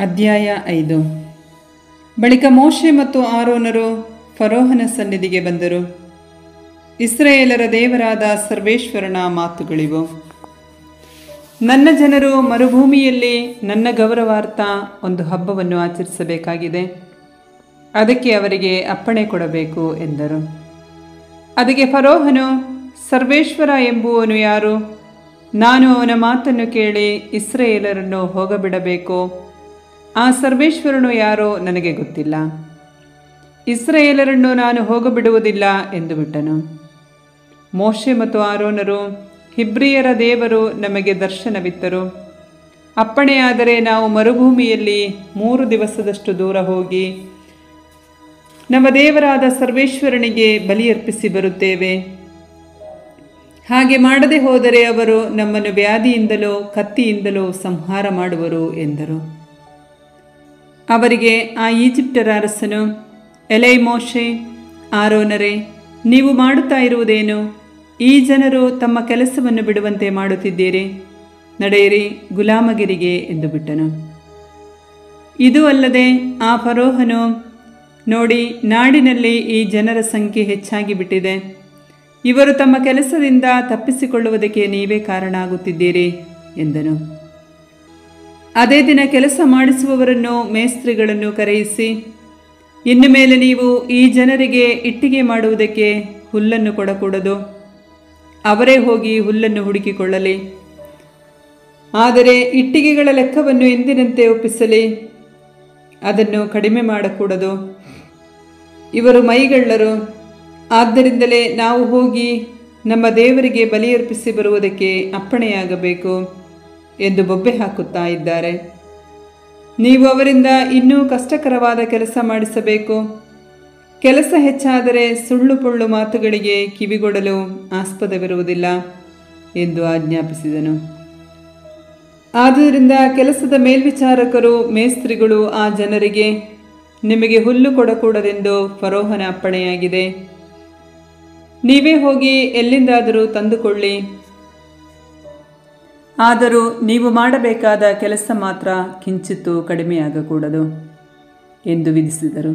ಅಧ್ಯಾಯ 5. ಬಳಿಕ ಮೋಶೆ ಮತ್ತು ಆರೋನರು ಫರೋಹನ ಸನ್ನಿಧಿಗೆ ಬಂದರು. ಇಸ್ರಾಯೇಲರ ದೇವರಾದ ಸರ್ವೇಶ್ವರನ ಮಾತುಗಳಿವು. ನನ್ನ ಜನರು ಮರುಭೂಮಿಯಲ್ಲಿ ನನ್ನ ಗೌರವಾರ್ಥ ಒಂದು ಹಬ್ಬವನ್ನು ಆಚರಿಸಬೇಕಾಗಿದೆ. ಅದಕ್ಕೆ ಅವರಿಗೆ ಅಪ್ಪಣೆ ಕೊಡಬೇಕು ಎಂದರು. ಅದಕ್ಕೆ ಫರೋಹನು, ಸರ್ವೇಶ್ವರ ಎಂಬುವನು ಯಾರು? ನಾನು ಅವನ ಮಾತನ್ನು ಕೇಳಿ ಇಸ್ರಾಯೇಲರನ್ನು ಹೋಗಬಿಡಬೇಕು. ಆ ಸರ್ವೇಶ್ವರನು ಯಾರೋ ನನಗೆ ಗೊತ್ತಿಲ್ಲ. ಇಸ್ರಾಯೇಲರನ್ನು ನಾನು ಹೋಗಬಿಡುವುದಿಲ್ಲ ಎಂದು ಬಿಟ್ಟನು. ಮೋಶೆ ಮತ್ತು ಆರೋನರು, ಹಿಬ್ರಿಯರ ದೇವರು ನಮಗೆ ದರ್ಶನವಿತ್ತರು. ಅಪ್ಪಣೆಯಾದರೆ ನಾವು ಮರುಭೂಮಿಯಲ್ಲಿ 3 ದಿವಸದಷ್ಟು ದೂರ ಹೋಗಿ ನಮ್ಮ ದೇವರಾದ ಸರ್ವೇಶ್ವರನಿಗೆ ಬಲಿಯರ್ಪಿಸಿ ಬರುತ್ತೇವೆ. ಹಾಗೆ ಮಾಡದೆ ಹೋದರೆ ಅವರು ನಮ್ಮನ್ನು ವ್ಯಾಧಿಯಿಂದಲೋ ಕತ್ತಿಯಿಂದಲೋ ಸಂಹಾರ ಮಾಡುವರು ಎಂದರು. ಅವರಿಗೆ ಆ ಈಜಿಪ್ಟರ ಅರಸನು, ಎಲೈ ಮೋಶೆ, ಆರೋನರೇ, ನೀವು ಮಾಡುತ್ತಾ ಇರುವುದೇನು? ಈ ಜನರು ತಮ್ಮ ಕೆಲಸವನ್ನು ಬಿಡುವಂತೆ ಮಾಡುತ್ತಿದ್ದೀರಿ. ನಡೆಯಿರಿ, ಗುಲಾಮಗಿರಿಗೆ ಎಂದು ಬಿಟ್ಟನು. ಇದು ಅಲ್ಲದೆ ಆ ಫರೋಹನು, ನೋಡಿ, ನಾಡಿನಲ್ಲಿ ಈ ಜನರ ಸಂಖ್ಯೆ ಹೆಚ್ಚಾಗಿ ಬಿಟ್ಟಿದೆ. ಇವರು ತಮ್ಮ ಕೆಲಸದಿಂದ ತಪ್ಪಿಸಿಕೊಳ್ಳುವುದಕ್ಕೆ ನೀವೇ ಕಾರಣ ಆಗುತ್ತಿದ್ದೀರಿ ಎಂದನು. ಅದೇ ದಿನ ಕೆಲಸ ಮಾಡಿಸುವವರನ್ನು, ಮೇಸ್ತ್ರಿಗಳನ್ನು ಕರೆಯಿಸಿ, ಇನ್ನು ಮೇಲೆ ನೀವು ಈ ಜನರಿಗೆ ಇಟ್ಟಿಗೆ ಮಾಡುವುದಕ್ಕೆ ಹುಲ್ಲನ್ನು ಕೊಡಕೂಡದು. ಅವರೇ ಹೋಗಿ ಹುಲ್ಲನ್ನು ಹುಡುಕಿಕೊಳ್ಳಲಿ. ಆದರೆ ಇಟ್ಟಿಗೆಗಳ ಲೆಕ್ಕವನ್ನು ಎಂದಿನಂತೆ ಒಪ್ಪಿಸಲಿ. ಅದನ್ನು ಕಡಿಮೆ ಮಾಡಕೂಡದು. ಇವರು ಮೈಗಳ್ಳರು. ಆದ್ದರಿಂದಲೇ ನಾವು ಹೋಗಿ ನಮ್ಮ ದೇವರಿಗೆ ಬಲಿಯರ್ಪಿಸಿ ಬರುವುದಕ್ಕೆ ಅಪ್ಪಣೆಯಾಗಬೇಕು ಎಂದು ಬೊಬ್ಬೆ ಹಾಕುತ್ತಾ ಇದ್ದಾರೆ. ನೀವು ಅವರಿಂದ ಇನ್ನೂ ಕಷ್ಟಕರವಾದ ಕೆಲಸ ಮಾಡಿಸಬೇಕು. ಕೆಲಸ ಹೆಚ್ಚಾದರೆ ಸುಳ್ಳು ಪೊಳ್ಳು ಮಾತುಗಳಿಗೆ ಕಿವಿಗೊಡಲು ಆಸ್ಪದವಿರುವುದಿಲ್ಲ ಎಂದು ಆಜ್ಞಾಪಿಸಿದನು. ಆದುದರಿಂದ ಕೆಲಸದ ಮೇಲ್ವಿಚಾರಕರು, ಮೇಸ್ತ್ರಿಗಳು ಆ ಜನರಿಗೆ, ನಿಮಗೆ ಹುಲ್ಲು ಕೊಡಕೂಡದೆಂದು ಫರೋಹನ ಅಪ್ಪಣೆಯಾಗಿದೆ. ನೀವೇ ಹೋಗಿ ಎಲ್ಲಿಂದಾದರೂ ತಂದುಕೊಳ್ಳಿ. ಆದರೂ ನೀವು ಮಾಡಬೇಕಾದ ಕೆಲಸ ಮಾತ್ರ ಕಿಂಚಿತ್ತೂ ಕಡಿಮೆಯಾಗಕೂಡದು ಎಂದು ವಿಧಿಸಿದರು.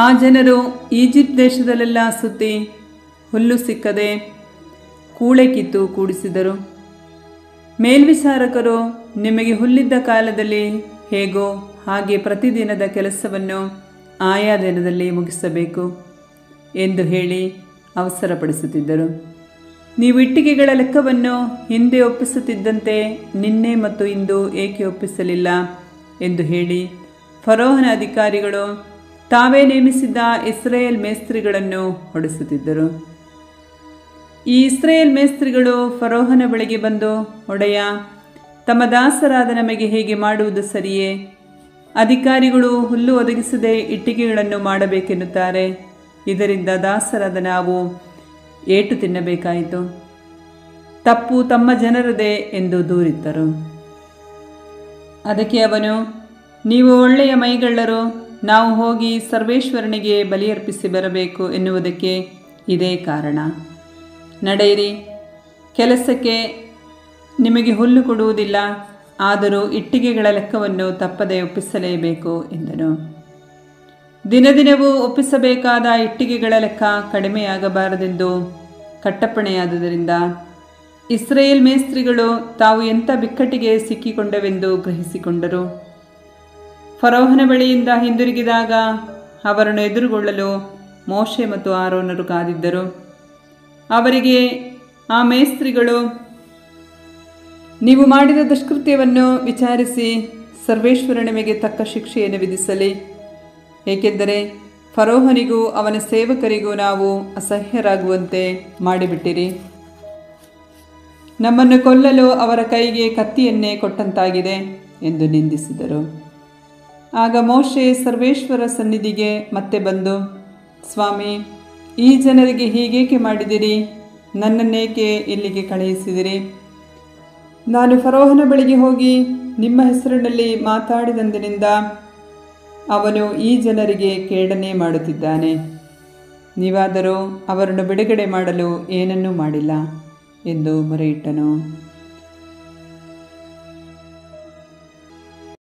ಆ ಜನರು ಈಜಿಪ್ಟ್ ದೇಶದಲ್ಲೆಲ್ಲ ಸುತ್ತಿ ಹುಲ್ಲು ಸಿಕ್ಕದೆ ಕೂಳೆ ಕಿತ್ತು ಕೂಡಿಸಿದರು. ಮೇಲ್ವಿಚಾರಕರು, ನಿಮಗೆ ಹುಲ್ಲಿದ್ದ ಕಾಲದಲ್ಲಿ ಹೇಗೋ ಹಾಗೆ ಪ್ರತಿದಿನದ ಕೆಲಸವನ್ನು ಆಯಾ ದಿನದಲ್ಲಿ ಮುಗಿಸಬೇಕು ಎಂದು ಹೇಳಿ ಅವಸರಪಡಿಸುತ್ತಿದ್ದರು. ನೀವು ಇಟ್ಟಿಗೆಗಳ ಲೆಕ್ಕವನ್ನು ಹಿಂದೆ ಒಪ್ಪಿಸುತ್ತಿದ್ದಂತೆ ನಿನ್ನೆ ಮತ್ತು ಇಂದು ಏಕೆ ಒಪ್ಪಿಸಲಿಲ್ಲ ಎಂದು ಹೇಳಿ ಫರೋಹನ ಅಧಿಕಾರಿಗಳು ತಾವೇ ನೇಮಿಸಿದ್ದ ಇಸ್ರಾಯೇಲ್ ಮೇಸ್ತ್ರಿಗಳನ್ನು ಹೊಡೆಸುತ್ತಿದ್ದರು. ಈ ಇಸ್ರಾಯೇಲ್ ಮೇಸ್ತ್ರಿಗಳು ಫರೋಹನ ಬಳಿಗೆ ಬಂದು, ಒಡೆಯ, ತಮ್ಮ ದಾಸರಾದ ನಮಗೆ ಹೇಗೆ ಮಾಡುವುದು ಸರಿಯೇ? ಅಧಿಕಾರಿಗಳು ಹುಲ್ಲು ಒದಗಿಸದೆ ಇಟ್ಟಿಗೆಗಳನ್ನು ಮಾಡಬೇಕೆನ್ನುತ್ತಾರೆ. ಇದರಿಂದ ದಾಸರಾದ ನಾವು ಏಟು ತಿನ್ನಬೇಕಾಯಿತು. ತಪ್ಪು ತಮ್ಮ ಜನರದೇ ಎಂದು ದೂರಿದ್ದರು. ಅದಕ್ಕೆ ಅವನು, ನೀವು ಒಳ್ಳೆಯ ಮೈಗಳ್ಳರು. ನಾವು ಹೋಗಿ ಸರ್ವೇಶ್ವರನಿಗೆ ಬಲಿಯರ್ಪಿಸಿ ಬರಬೇಕು ಎನ್ನುವುದಕ್ಕೆ ಇದೇ ಕಾರಣ. ನಡೆಯಿರಿ, ಕೆಲಸಕ್ಕೆ ನಿಮಗೆ ಹುಲ್ಲು ಕೊಡುವುದಿಲ್ಲ. ಆದರೂ ಇಟ್ಟಿಗೆಗಳ ಲೆಕ್ಕವನ್ನು ತಪ್ಪದೆ ಒಪ್ಪಿಸಲೇಬೇಕು ಎಂದನು. ದಿನದಿನವೂ ಒಪ್ಪಿಸಬೇಕಾದ ಇಟ್ಟಿಗೆಗಳ ಲೆಕ್ಕ ಕಡಿಮೆಯಾಗಬಾರದೆಂದು ಕಟ್ಟಪ್ಪಣೆಯಾದುದರಿಂದ ಇಸ್ರಾಯೇಲ್ ಮೇಸ್ತ್ರಿಗಳು ತಾವು ಎಂಥ ಬಿಕ್ಕಟ್ಟಿಗೆ ಸಿಕ್ಕಿಕೊಂಡವೆಂದು ಗ್ರಹಿಸಿಕೊಂಡರು. ಫರೋಹನ ಬಳಿಯಿಂದ ಹಿಂದಿರುಗಿದಾಗ ಅವರನ್ನು ಎದುರುಗೊಳ್ಳಲು ಮೋಶೆ ಮತ್ತು ಆರೋನರು ಕಾದಿದ್ದರು. ಅವರಿಗೆ ಆ ಮೇಸ್ತ್ರಿಗಳು, ನೀವು ಮಾಡಿದ ದುಷ್ಕೃತ್ಯವನ್ನು ವಿಚಾರಿಸಿ ಸರ್ವೇಶ್ವರ ನಿಮಗೆ ತಕ್ಕ ಶಿಕ್ಷೆಯನ್ನು ವಿಧಿಸಲಿ. ಏಕೆಂದರೆ ಫರೋಹನಿಗೂ ಅವನ ಸೇವಕರಿಗೂ ನಾವು ಅಸಹ್ಯರಾಗುವಂತೆ ಮಾಡಿಬಿಟ್ಟಿರಿ. ನಮ್ಮನ್ನು ಕೊಲ್ಲಲು ಅವರ ಕೈಗೆ ಕತ್ತಿಯನ್ನೇ ಕೊಟ್ಟಂತಾಗಿದೆ ಎಂದು ನಿಂದಿಸಿದರು. ಆಗ ಮೋಶೆ ಸರ್ವೇಶ್ವರ ಸನ್ನಿಧಿಗೆ ಮತ್ತೆ ಬಂದು, ಸ್ವಾಮಿ, ಈ ಜನರಿಗೆ ಹೀಗೇಕೆ ಮಾಡಿದಿರಿ? ನನ್ನನ್ನೇಕೆ ಇಲ್ಲಿಗೆ ಕಳುಹಿಸಿದಿರಿ? ನಾನು ಫರೋಹನ ಬಳಿಗೆ ಹೋಗಿ ನಿಮ್ಮ ಹೆಸರಿನಲ್ಲಿ ಮಾತಾಡಿದಂದಿನಿಂದ ಅವನು ಈ ಜನರಿಗೆ ಕೇಡನ್ನೇ ಮಾಡುತ್ತಿದ್ದಾನೆ. ನೀವಾದರೂ ಅವರನ್ನು ಬಿಡುಗಡೆ ಮಾಡಲು ಏನನ್ನೂ ಮಾಡಿಲ್ಲ ಎಂದು ಮೊರೆಯಿಟ್ಟನು.